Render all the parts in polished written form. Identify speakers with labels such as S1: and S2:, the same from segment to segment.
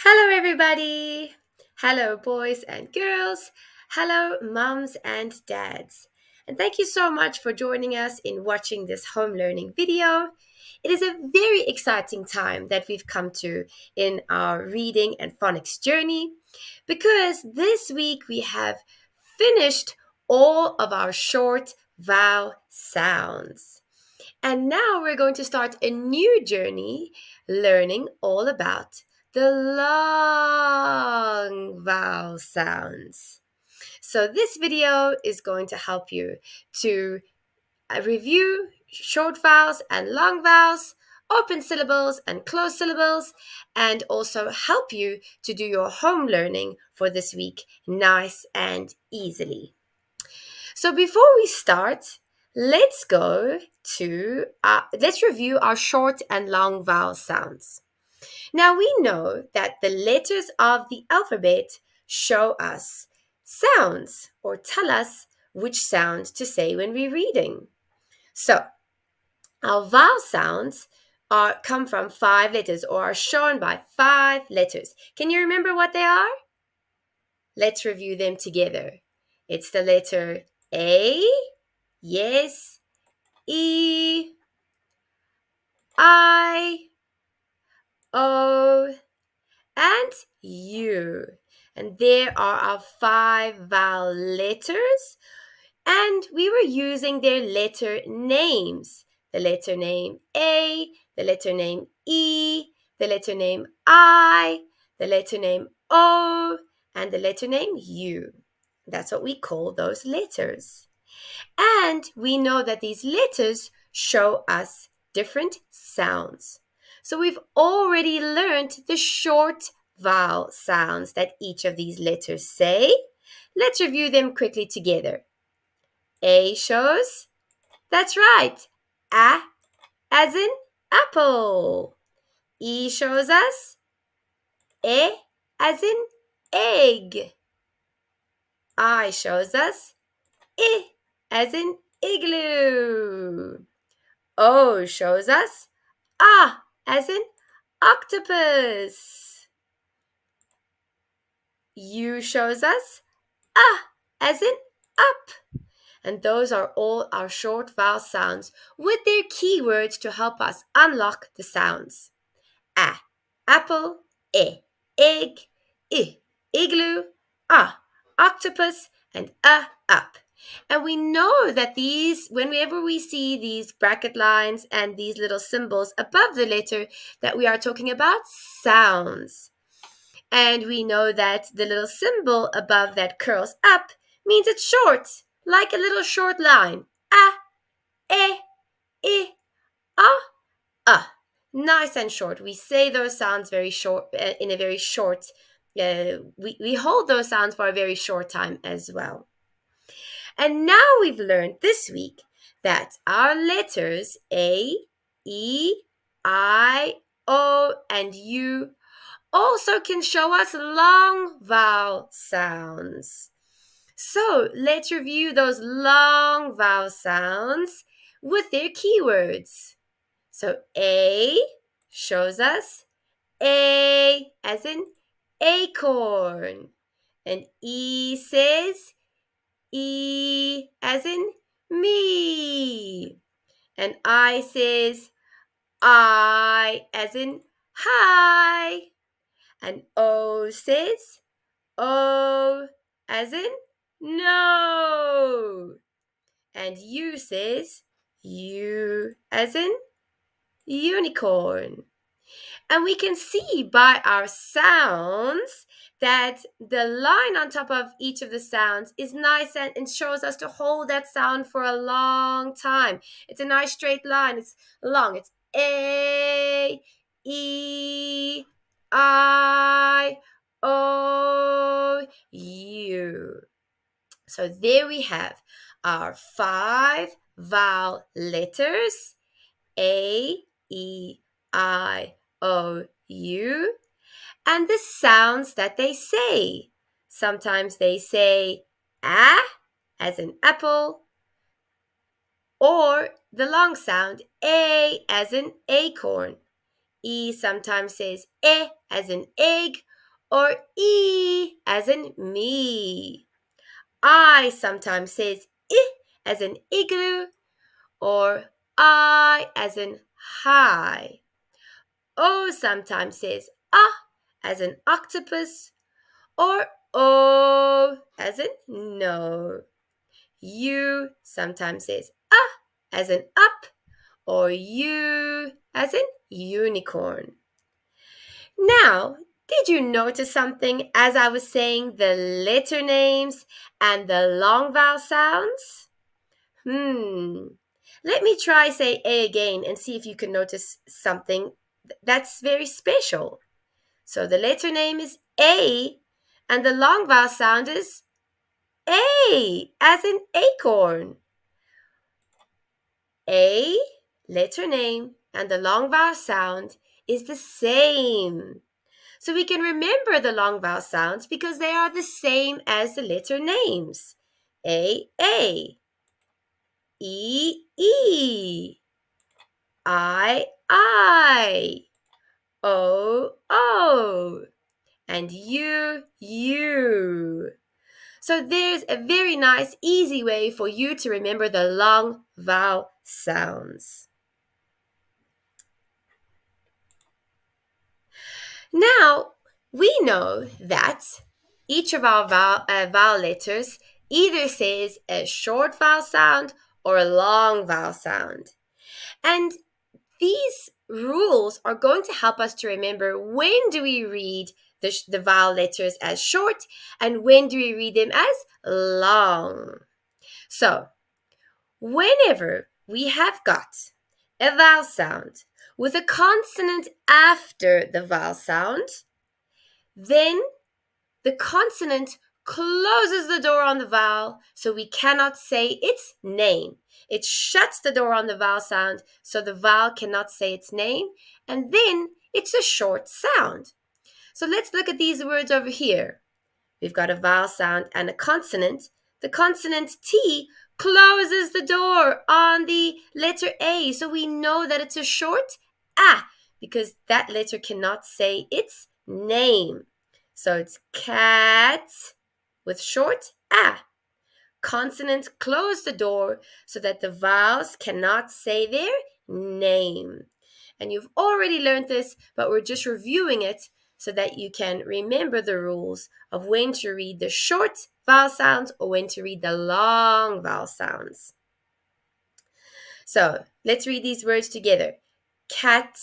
S1: Hello, everybody. Hello, boys and girls. Hello, mums and dads. And thank you so much for joining us in watching this home learning video. It is a very exciting time that we've come to in our reading and phonics journey because this week we have finished all of our short vowel sounds. And now we're going to start a new journey learning all about the long vowel sounds. So, this video is going to help you to review short vowels and long vowels, open syllables and closed syllables, and also help you to do your home learning for this week nice and easily. So before we start, let's review our short and long vowel sounds. Now we know that the letters of the alphabet show us sounds or tell us which sound to say when we're reading. So our vowel sounds come from 5 letters or are shown by 5 letters. Can you remember what they are? Let's review them together. It's the letter A, yes, E, I, O, and U. And there are our 5 vowel letters, and we were using their letter names. The letter name A, the letter name E, the letter name I, the letter name O, and the letter name U. That's what we call those letters. And we know that these letters show us different sounds. So we've already learned the short vowel sounds that each of these letters say. Let's review them quickly together. A shows, that's right, A as in apple. E shows us E as in egg. I shows us I as in igloo. O shows us as in octopus. U shows us as in up. And those are all our short vowel sounds with their keywords to help us unlock the sounds. A, apple, egg, igloo, octopus, and up. And we know that whenever we see these bracket lines and these little symbols above the letter, that we are talking about sounds. And we know that the little symbol above that curls up means it's short, like a little short line. E, I, nice and short. We say those sounds very short, in a very short, we hold those sounds for a very short time as well. And now we've learned this week that our letters A, E, I, O, and U also can show us long vowel sounds. So let's review those long vowel sounds with their keywords. So A shows us A as in acorn. And E says E as in me. And I says I as in hi. And O says O as in no. And U says U as in unicorn. And we can see by our sounds that the line on top of each of the sounds is nice and shows us to hold that sound for a long time. It's a nice straight line. It's long. It's A, E, I, O, U. So there we have our 5 vowel letters A, E, I, O, U, and the sounds that they say. Sometimes they say A as in apple, or the long sound A as in acorn. E sometimes says E as in egg, or E as in me. I sometimes says I as in igloo, or I as in high. O sometimes says as in octopus, or O as in no. U sometimes says as in up, or U as in unicorn. Now, did you notice something as I was saying the letter names and the long vowel sounds? Let me try say A again and see if you can notice something that's very special. So the letter name is A and the long vowel sound is A, as in acorn. A, letter name, and the long vowel sound is the same. So we can remember the long vowel sounds because they are the same as the letter names. A, E, I, O, and U. So there's a very nice, easy way for you to remember the long vowel sounds. Now, we know that each of our vowel letters either says a short vowel sound or a long vowel sound. And these rules are going to help us to remember when do we read the vowel letters as short and when do we read them as long. So, whenever we have got a vowel sound with a consonant after the vowel sound, then the consonant closes the door on the vowel so we cannot say its name. It shuts the door on the vowel sound so the vowel cannot say its name, and then it's a short sound. So let's look at these words over here. We've got a vowel sound and a consonant. The consonant T closes the door on the letter A, so we know that it's a short A because that letter cannot say its name. So it's cat with short A. Consonant close the door so that the vowels cannot say their name. And you've already learned this, but we're just reviewing it so that you can remember the rules of when to read the short vowel sounds or when to read the long vowel sounds. So let's read these words together. Cat,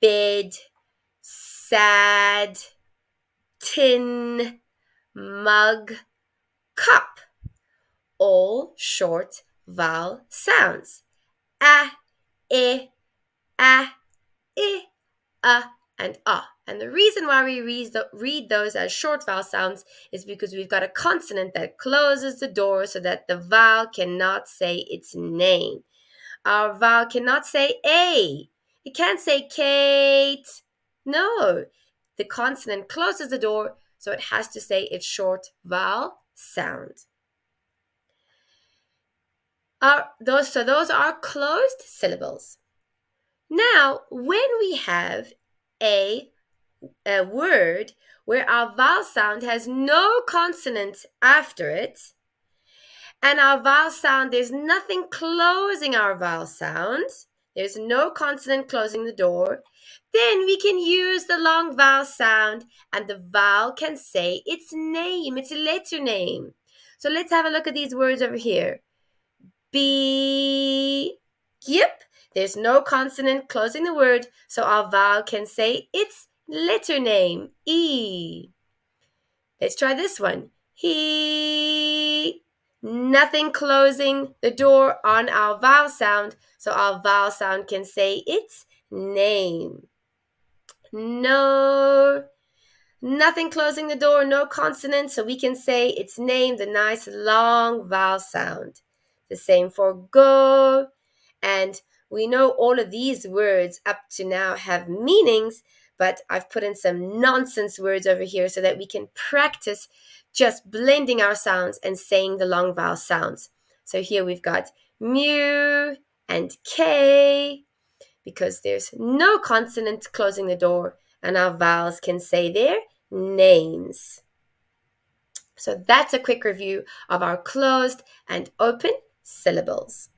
S1: bed, sad, tin, mug, cup. All short vowel sounds. A, I, and ah. And the reason why we read those as short vowel sounds is because we've got a consonant that closes the door so that the vowel cannot say its name. Our vowel cannot say A. It can't say Kate. No. The consonant closes the door, so it has to say its short vowel sound. Those are closed syllables. Now, when we have a word where our vowel sound has no consonant after it, and our vowel sound, there's nothing closing our vowel sound, there's no consonant closing the door, then we can use the long vowel sound and the vowel can say its name, its letter name. So let's have a look at these words over here. B. Yep, there's no consonant closing the word, so our vowel can say its letter name, E. Let's try this one. He. Nothing closing the door on our vowel sound, so our vowel sound can say its name. No. Nothing closing the door, no consonant, so we can say its name, the nice long vowel sound. The same for go. And we know all of these words up to now have meanings, but I've put in some nonsense words over here so that we can practice just blending our sounds and saying the long vowel sounds. So here we've got mu and K because there's no consonant closing the door and our vowels can say their names. So that's a quick review of our closed and open syllables.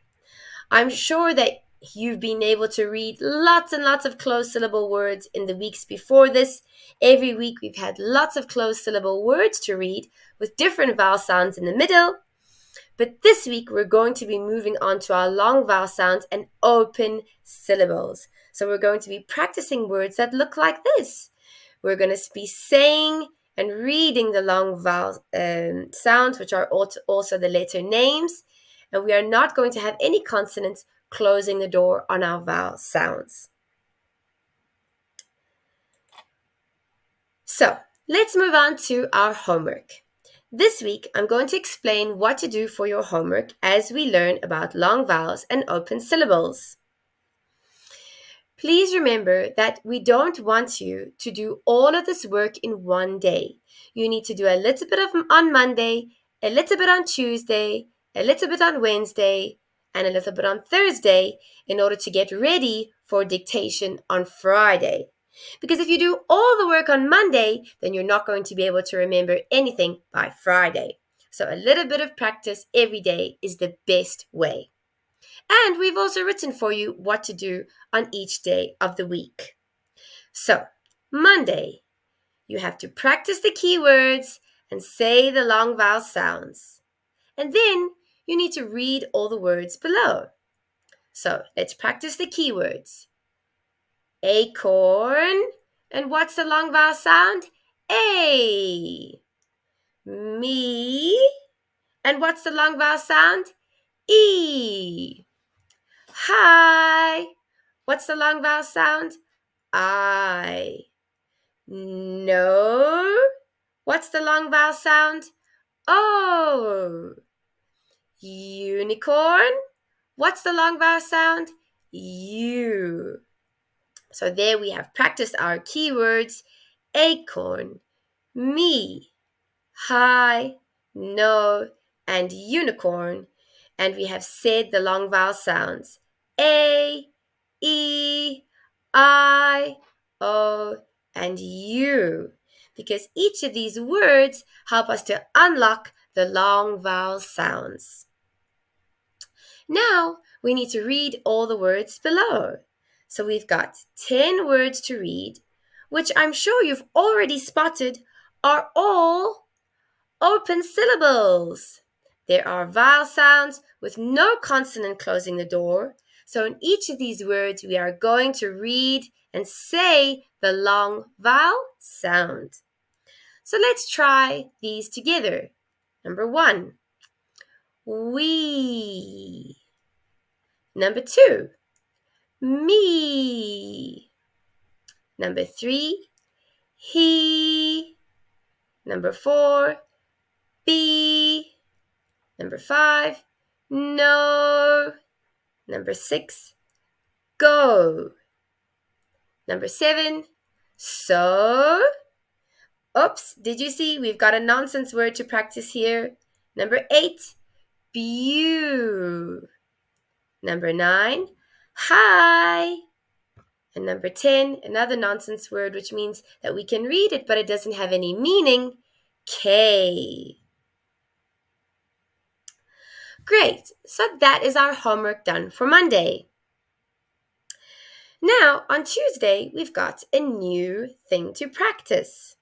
S1: I'm sure that you've been able to read lots and lots of closed syllable words in the weeks before this. Every week we've had lots of closed syllable words to read with different vowel sounds in the middle. But this week we're going to be moving on to our long vowel sounds and open syllables. So we're going to be practicing words that look like this. We're going to be saying and reading the long vowel sounds, which are also the letter names. And we are not going to have any consonants closing the door on our vowel sounds. So let's move on to our homework. This week, I'm going to explain what to do for your homework as we learn about long vowels and open syllables. Please remember that we don't want you to do all of this work in one day. You need to do a little bit on Monday, a little bit on Tuesday, a little bit on Wednesday, and a little bit on Thursday in order to get ready for dictation on Friday. Because if you do all the work on Monday, then you're not going to be able to remember anything by Friday. So a little bit of practice every day is the best way. And we've also written for you what to do on each day of the week. So, Monday, you have to practice the keywords and say the long vowel sounds. And then you need to read all the words below. So, let's practice the keywords. Acorn. And what's the long vowel sound? A. Me. And what's the long vowel sound? E. Hi. What's the long vowel sound? I. No. What's the long vowel sound? O. Unicorn. What's the long vowel sound? U. So there we have practiced our keywords: acorn, me, hi, no, and unicorn. And we have said the long vowel sounds: A, E, I, O, and U, because each of these words help us to unlock the long vowel sounds. Now we need to read all the words below. So we've got 10 words to read, which I'm sure you've already spotted are all open syllables. There are vowel sounds with no consonant closing the door. So in each of these words, we are going to read and say the long vowel sound. So let's try these together. Number 1, we. Number 2, me. Number 3, he. Number 4, be. Number 5, no. Number 6, go. Number 7, so. Oops, did you see? We've got a nonsense word to practice here. Number 8, bew. Number 9, hi. And number 10, another nonsense word which means that we can read it but it doesn't have any meaning, K. Great, so that is our homework done for Monday. Now, on Tuesday, we've got a new thing to practice.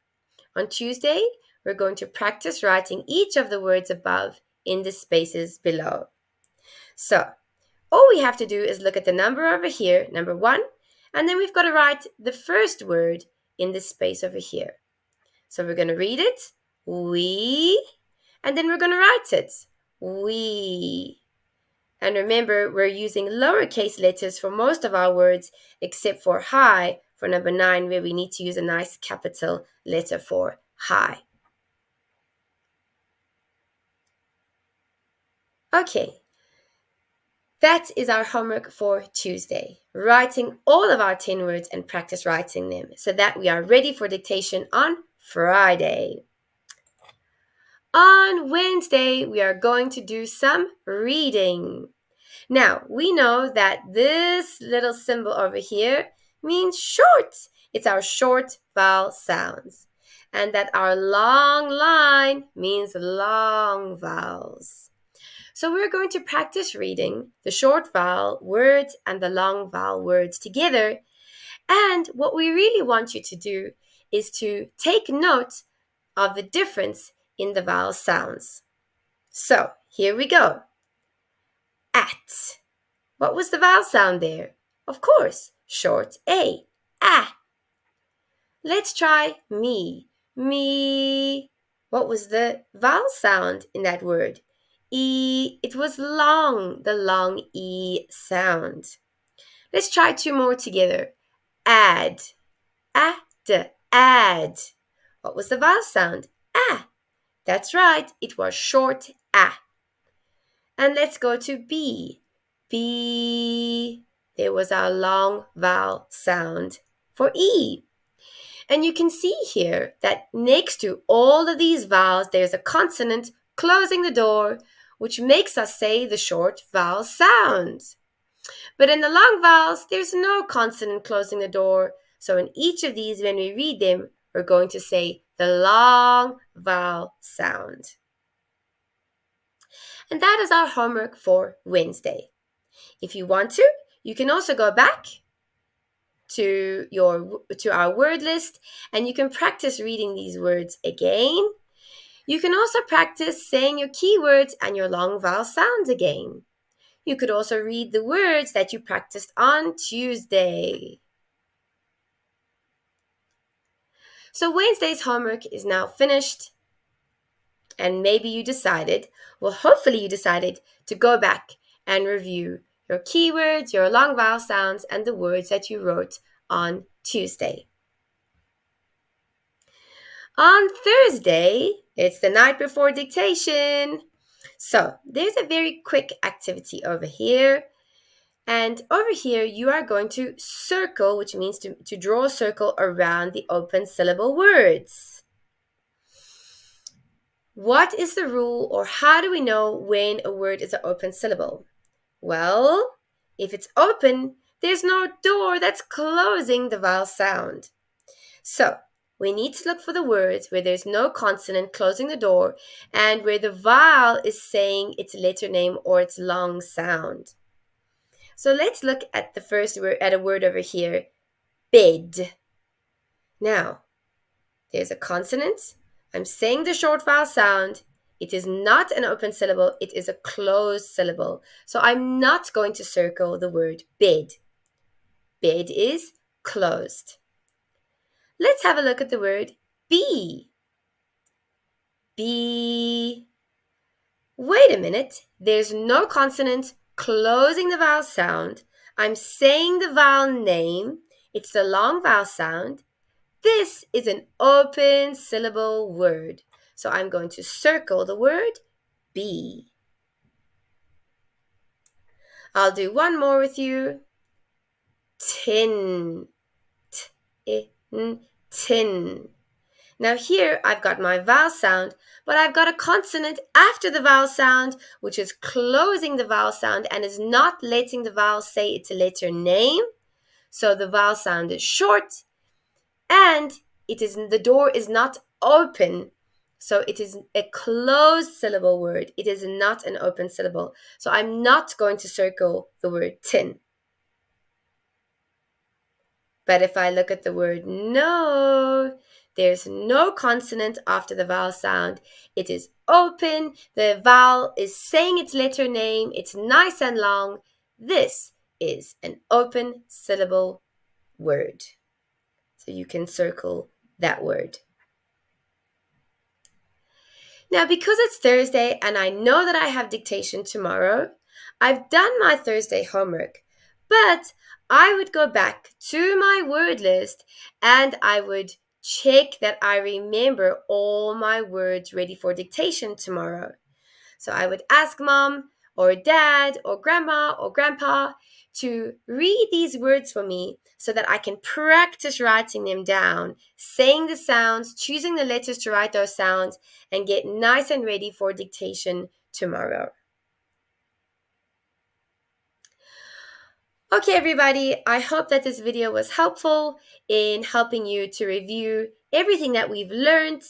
S1: On Tuesday, we're going to practice writing each of the words above in the spaces below. So, all we have to do is look at the number over here, number 1, and then we've got to write the first word in this space over here. So we're going to read it, we, and then we're going to write it, we. And remember, we're using lowercase letters for most of our words, except for hi for number 9, where we need to use a nice capital letter for hi. Okay. That is our homework for Tuesday, writing all of our 10 words and practice writing them so that we are ready for dictation on Friday. On Wednesday, we are going to do some reading. Now, we know that this little symbol over here means short. It's our short vowel sounds. and that our long line means long vowels. So we're going to practice reading the short vowel words and the long vowel words together. And what we really want you to do is to take note of the difference in the vowel sounds. So here we go. At. What was the vowel sound there? Of course, short A. Ah. Let's try me. Me. What was the vowel sound in that word? E. It was long, the long E sound. Let's try two more together. Add. Add. What was the vowel sound? Ah. That's right, it was short A. And let's go to B. B. There was our long vowel sound for E. And you can see here that next to all of these vowels, there's a consonant closing the door, which makes us say the short vowel sound. But in the long vowels, there's no consonant closing the door. So in each of these, when we read them, we're going to say the long vowel sound. And that is our homework for Wednesday. If you want to, you can also go back to our word list and you can practice reading these words again. You can also practice saying your keywords and your long vowel sounds again. You could also read the words that you practiced on Tuesday. So Wednesday's homework is now finished. And maybe you decided, well, hopefully you decided to go back and review your keywords, your long vowel sounds, and the words that you wrote on Tuesday. On Thursday, it's the night before dictation. So there's a very quick activity over here. And over here, you are going to circle, which means to draw a circle around the open syllable words. What is the rule, or how do we know when a word is an open syllable? Well, if it's open, there's no door that's closing the vowel sound. So we need to look for the words where there's no consonant closing the door and where the vowel is saying its letter name or its long sound. So let's look at the first word, at a word over here, bed. Now, there's a consonant. I'm saying the short vowel sound. It is not an open syllable. It is a closed syllable. So I'm not going to circle the word bed. Bed is closed. Let's have a look at the word bee. Bee. Wait a minute. There's no consonant closing the vowel sound. I'm saying the vowel name. It's the long vowel sound. This is an open syllable word. So I'm going to circle the word bee. I'll do one more with you. Tin. Tin. Now here I've got my vowel sound, but I've got a consonant after the vowel sound, which is closing the vowel sound and is not letting the vowel say its letter name. So the vowel sound is short and the door is not open. So it is a closed syllable word. It is not an open syllable. So I'm not going to circle the word tin. But if I look at the word no, there's no consonant after the vowel sound. It is open. The vowel is saying its letter name. It's nice and long. This is an open syllable word. So you can circle that word. Now, because it's Thursday and I know that I have dictation tomorrow, I've done my Thursday homework, but I would go back to my word list and I would check that I remember all my words ready for dictation tomorrow. So I would ask mom or dad or grandma or grandpa to read these words for me so that I can practice writing them down, saying the sounds, choosing the letters to write those sounds, and get nice and ready for dictation tomorrow. Okay, everybody, I hope that this video was helpful in helping you to review everything that we've learned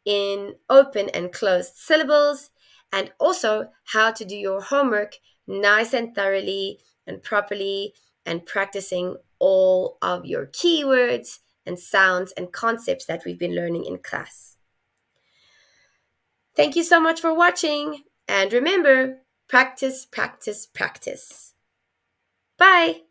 S1: in open and closed syllables, and also how to do your homework nice and thoroughly and properly, and practicing all of your keywords and sounds and concepts that we've been learning in class. Thank you so much for watching, and remember, practice, practice, practice. Bye!